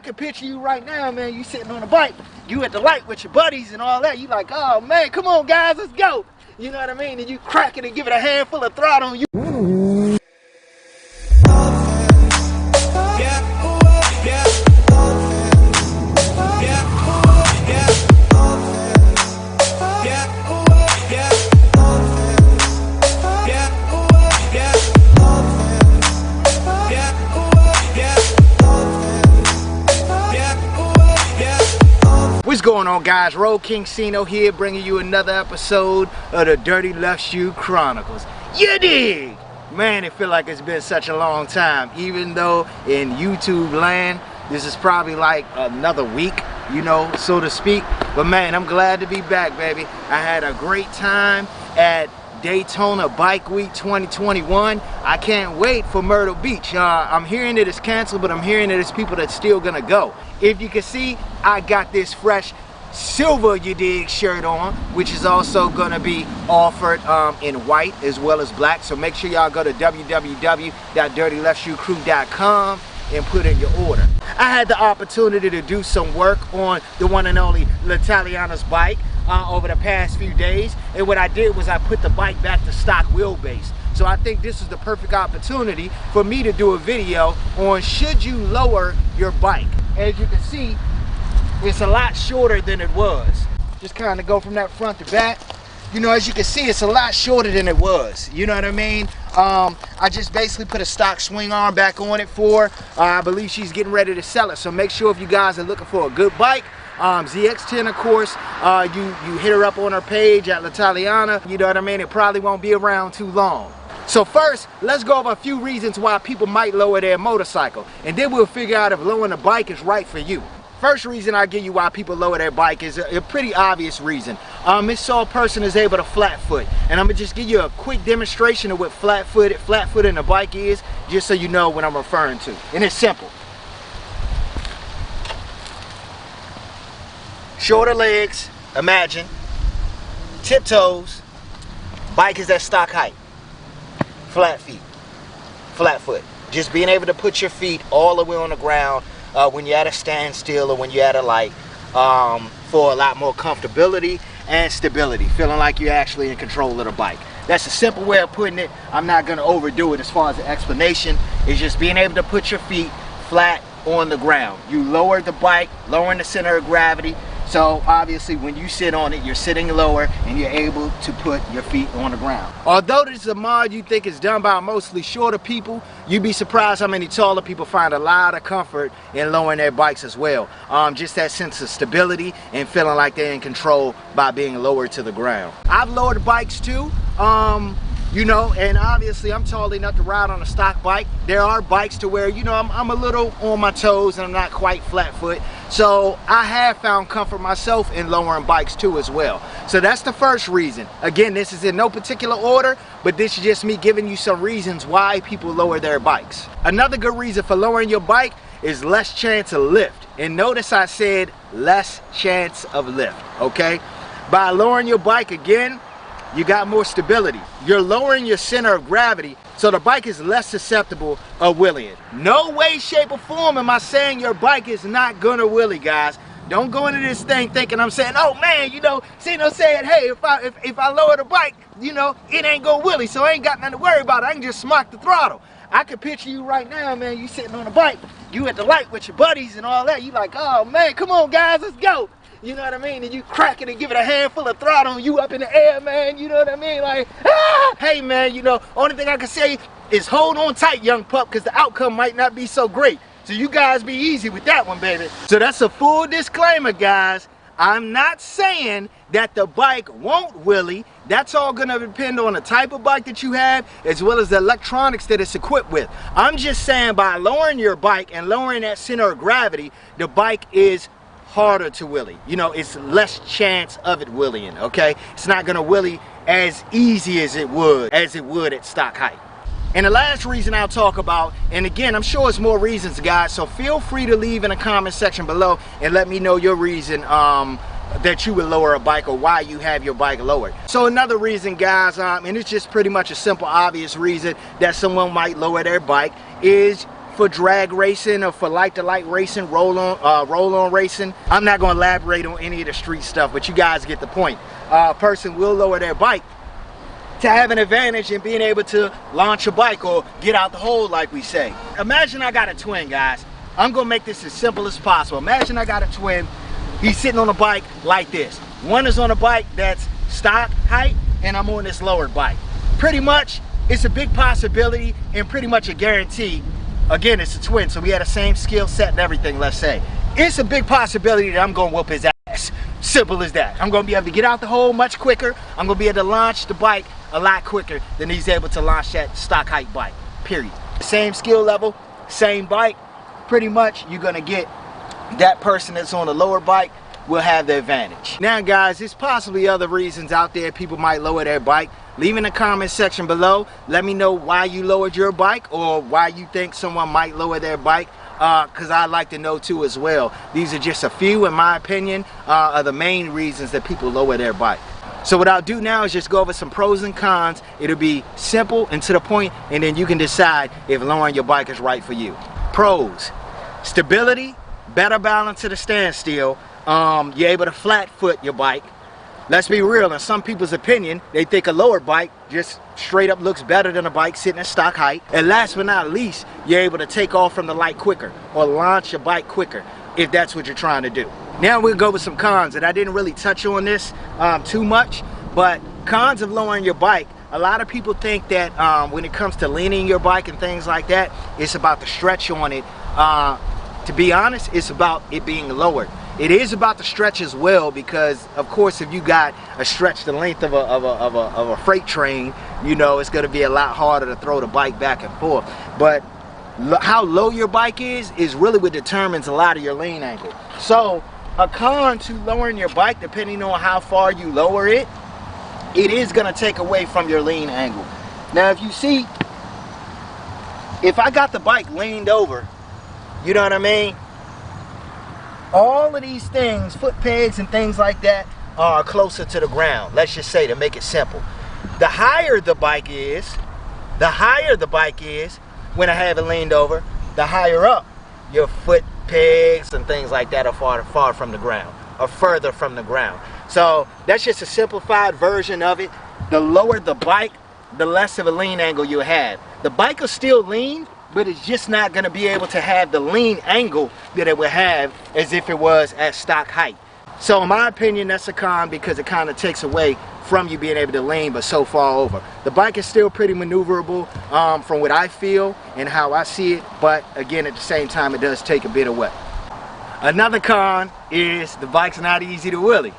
can picture you right now, man. You sitting on a bike, you at the light with your buddies and all that. You like, oh man, come on guys, let's go. You know what I mean? And you crack it and give it a handful of throttle and you. What's going on, guys? RoadKingSino here, bringing you another episode of the Dirty Left Shoe Chronicles. You dig? Man, it feel like it's been such a long time, even though in YouTube land, this is probably like another week, you know, so to speak. But man, I'm glad to be back, baby. I had a great time at Daytona Bike Week 2021. I can't wait for Myrtle Beach. I'm hearing that it's canceled, but I'm hearing that it's people that's still gonna go. If you can see, I got this fresh silver, you dig, shirt on, which is also gonna be offered in white as well as black. So make sure y'all go to www.dirtyleftshoecrew.com and put in your order. I had the opportunity to do some work on the one and only L'Italiana's bike over the past few days, and what I did was I put the bike back to stock wheelbase. So I think this is the perfect opportunity for me to do a video on should you lower your bike. As you can see, it's a lot shorter than it was. Just kind of go from that front to back. You know, as you can see, it's a lot shorter than it was. You know what I mean? I just basically put a stock swing arm back on it for, I believe she's getting ready to sell it. So make sure if you guys are looking for a good bike, ZX10, of course, you hit her up on her page at L'Italiana. You know what I mean? It probably won't be around too long. So first, let's go over a few reasons why people might lower their motorcycle, and then we'll figure out if lowering the bike is right for you. First reason I give you why people lower their bike is a pretty obvious reason. It's so a person is able to flat foot, and I'm gonna just give you a quick demonstration of what flat footing a bike is, just so you know what I'm referring to. And it's simple. Shorter legs, imagine, tiptoes, bike is at stock height. Flat feet, flat foot. Just being able to put your feet all the way on the ground when you're at a standstill or when you're at a light for a lot more comfortability and stability. Feeling like you're actually in control of the bike. That's a simple way of putting it. I'm not going to overdo it as far as the explanation. It's just being able to put your feet flat on the ground. You lower the bike, lowering the center of gravity. So obviously when you sit on it, you're sitting lower and you're able to put your feet on the ground. Although this is a mod you think is done by mostly shorter people, you'd be surprised how many taller people find a lot of comfort in lowering their bikes as well. Just that sense of stability and feeling like they're in control by being lowered to the ground. I've lowered bikes too. You know, and obviously I'm tall enough to ride on a stock bike. There are bikes to where, you know, I'm a little on my toes and I'm not quite flat foot. So I have found comfort myself in lowering bikes too as well. So that's the first reason. Again, this is in no particular order, but this is just me giving you some reasons why people lower their bikes. Another good reason for lowering your bike is less chance of lift. And notice I said less chance of lift, okay? By lowering your bike, again, you got more stability. You're lowering your center of gravity, so the bike is less susceptible of wheeling. No way, shape, or form am I saying your bike is not gonna wheelie, guys. Don't go into this thing thinking I'm saying, oh man, you know, Sino saying, hey, if I lower the bike, you know, it ain't gonna wheelie, so I ain't got nothing to worry about. I can just smack the throttle. I can picture you right now, man. You sitting on a bike, you at the light with your buddies and all that. You like, oh man, come on guys, let's go. You know what I mean? And you crack it and give it a handful of throttle and you up in the air, man. You know what I mean? Like, ah! Hey, man, you know, only thing I can say is hold on tight, young pup, because the outcome might not be so great. So you guys be easy with that one, baby. So that's a full disclaimer, guys. I'm not saying that the bike won't wheelie. That's all gonna depend on the type of bike that you have as well as the electronics that it's equipped with. I'm just saying by lowering your bike and lowering that center of gravity, the bike is harder to wheelie. You know, it's less chance of it wheeling, okay? It's not gonna wheelie as easy as it would at stock height. And the last reason I'll talk about, and again, I'm sure it's more reasons, guys, so feel free to leave in the comment section below and let me know your reason that you would lower a bike or why you have your bike lowered. So another reason, guys, and it's just pretty much a simple, obvious reason that someone might lower their bike is for drag racing or for light-to-light racing, roll-on racing. I'm not going to elaborate on any of the street stuff, but you guys get the point. A person will lower their bike to have an advantage in being able to launch a bike or get out the hole, like we say. Imagine I got a twin, guys. I'm going to make this as simple as possible. Imagine I got a twin. He's sitting on a bike like this. One is on a bike that's stock height, and I'm on this lowered bike. Pretty much, it's a big possibility and pretty much a guarantee. Again, it's a twin, so we had the same skill set and everything, let's say. It's a big possibility that I'm going to whoop his ass. Simple as that. I'm going to be able to get out the hole much quicker. I'm going to be able to launch the bike a lot quicker than he's able to launch that stock height bike, period. Same skill level, same bike. Pretty much, you're going to get that person that's on the lower bike will have the advantage. Now, guys, there's possibly other reasons out there people might lower their bike. Leave in the comment section below. Let me know why you lowered your bike or why you think someone might lower their bike, because I'd like to know too as well. These are just a few, in my opinion, of the main reasons that people lower their bike. So what I'll do now is just go over some pros and cons. It'll be simple and to the point, and then you can decide if lowering your bike is right for you. Pros: stability, better balance at a standstill. You're able to flat foot your bike. Let's be real, in some people's opinion, they think a lower bike just straight up looks better than a bike sitting at stock height. And last but not least, you're able to take off from the light quicker or launch your bike quicker if that's what you're trying to do. Now we'll go with some cons, and I didn't really touch on this too much, but cons of lowering your bike. A lot of people think that when it comes to leaning your bike and things like that, it's about the stretch on it. To be honest, it's about it being lowered. It is about the stretch as well, because of course if you got a stretch the length of a freight train, you know it's going to be a lot harder to throw the bike back and forth. But how low your bike is really what determines a lot of your lean angle. So a con to lowering your bike, depending on how far you lower it, it is going to take away from your lean angle. Now if you see, if I got the bike leaned over, you know what I mean? All of these things, foot pegs and things like that, are closer to the ground. Let's just say, to make it simple. The higher the bike is, when I have it leaned over, the higher up your foot pegs and things like that are far from the ground, or further from the ground. So that's just a simplified version of it. The lower the bike, the less of a lean angle you have. The bike will still lean, but it's just not going to be able to have the lean angle that it would have as if it was at stock height. So in my opinion, that's a con, because it kind of takes away from you being able to lean but so far over. The bike is still pretty maneuverable from what I feel and how I see it, but again, at the same time, it does take a bit away. Another con is the bike's not easy to wheelie.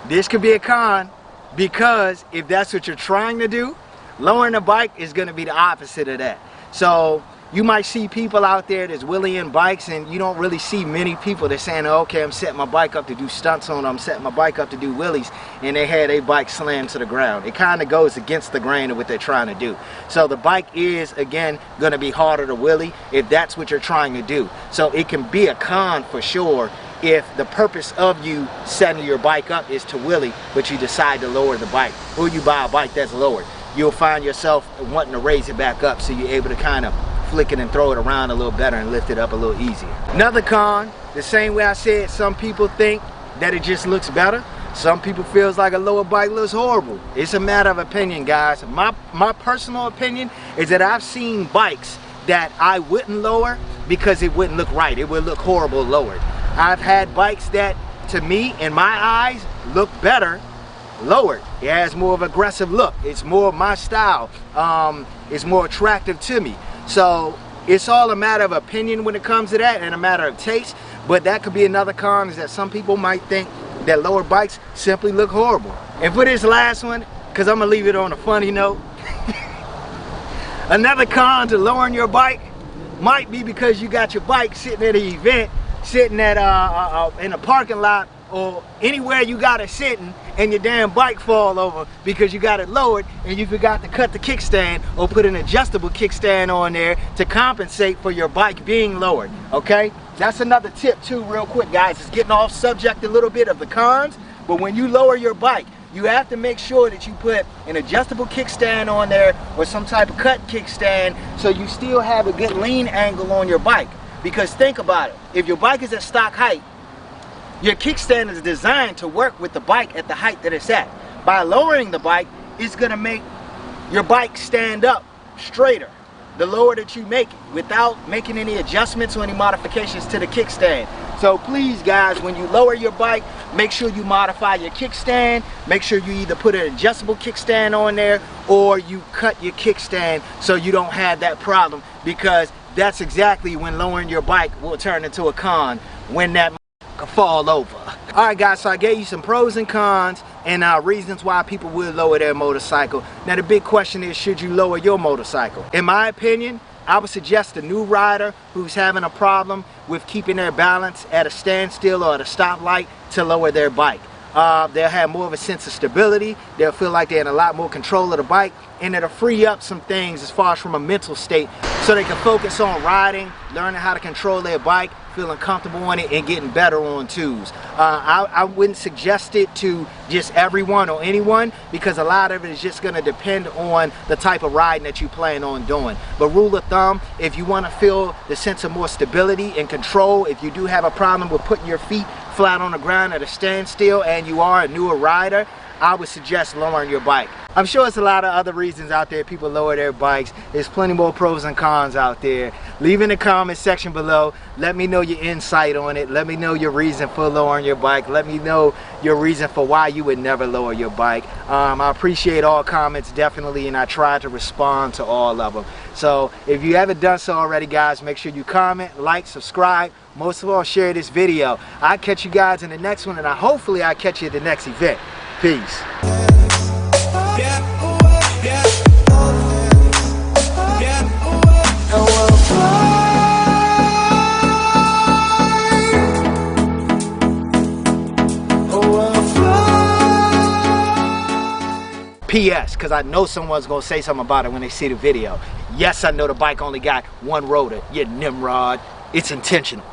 This could be a con, because if that's what you're trying to do, lowering the bike is going to be the opposite of that. So you might see people out there that's wheeling bikes, and you don't really see many people that's saying, oh, okay, I'm setting my bike up to do stunts on, I'm setting my bike up to do wheelies, and they had their bike slammed to the ground. It kind of goes against the grain of what they're trying to do. So the bike is, again, going to be harder to wheelie if that's what you're trying to do. So it can be a con for sure if the purpose of you setting your bike up is to wheelie, but you decide to lower the bike, or you buy a bike that's lowered. You'll find yourself wanting to raise it back up, so you're able to kind of flick it and throw it around a little better and lift it up a little easier. Another con, the same way I said, some people think that it just looks better. Some people feels like a lower bike looks horrible. It's a matter of opinion, guys. My personal opinion is that I've seen bikes that I wouldn't lower because it wouldn't look right. It would look horrible lowered. I've had bikes that, to me, in my eyes, look better lowered. It has more of an aggressive look. It's more my style. It's more attractive to me. So it's all a matter of opinion when it comes to that, and a matter of taste. But that could be another con, is that some people might think that lower bikes simply look horrible. And for this last one, because I'm going to leave it on a funny note, another con to lowering your bike might be because you got your bike sitting at an event, sitting at in a parking lot, or anywhere you got it sitting, and your damn bike fall over because you got it lowered and you forgot to cut the kickstand or put an adjustable kickstand on there to compensate for your bike being lowered. Okay, that's another tip too, real quick, guys. It's getting off subject a little bit of the cons, but when you lower your bike, you have to make sure that you put an adjustable kickstand on there or some type of cut kickstand so you still have a good lean angle on your bike. Because think about it, if your bike is at stock height, your kickstand is designed to work with the bike at the height that it's at. By lowering the bike, it's going to make your bike stand up straighter the lower that you make it, without making any adjustments or any modifications to the kickstand. So please guys, when you lower your bike, make sure you modify your kickstand. Make sure you either put an adjustable kickstand on there or you cut your kickstand so you don't have that problem, because that's exactly when lowering your bike will turn into a con, when that could fall over. Alright guys, so I gave you some pros and cons and reasons why people would lower their motorcycle. Now the big question is, should you lower your motorcycle? In my opinion, I would suggest a new rider who's having a problem with keeping their balance at a standstill or at a stoplight to lower their bike. They'll have more of a sense of stability, they'll feel like they're in a lot more control of the bike, and it'll free up some things as far as from a mental state, so they can focus on riding, learning how to control their bike, feeling comfortable on it, and getting better on twos. I wouldn't suggest it to just everyone or anyone, because a lot of it is just going to depend on the type of riding that you plan on doing. But rule of thumb, if you want to feel the sense of more stability and control, if you do have a problem with putting your feet flat on the ground at a standstill and you are a newer rider, I would suggest lowering your bike. I'm sure there's a lot of other reasons out there people lower their bikes. There's plenty more pros and cons out there. Leave in the comment section below. Let me know your insight on it. Let me know your reason for lowering your bike. Let me know your reason for why you would never lower your bike. I appreciate all comments, definitely, and I try to respond to all of them. So if you haven't done so already, guys, make sure you comment, like, subscribe. Most of all, share this video. I'll catch you guys in the next one, and hopefully I'll catch you at the next event. Peace. PS, because I know someone's going to say something about it when they see the video. Yes, I know the bike only got one rotor. You Nimrod. It's intentional.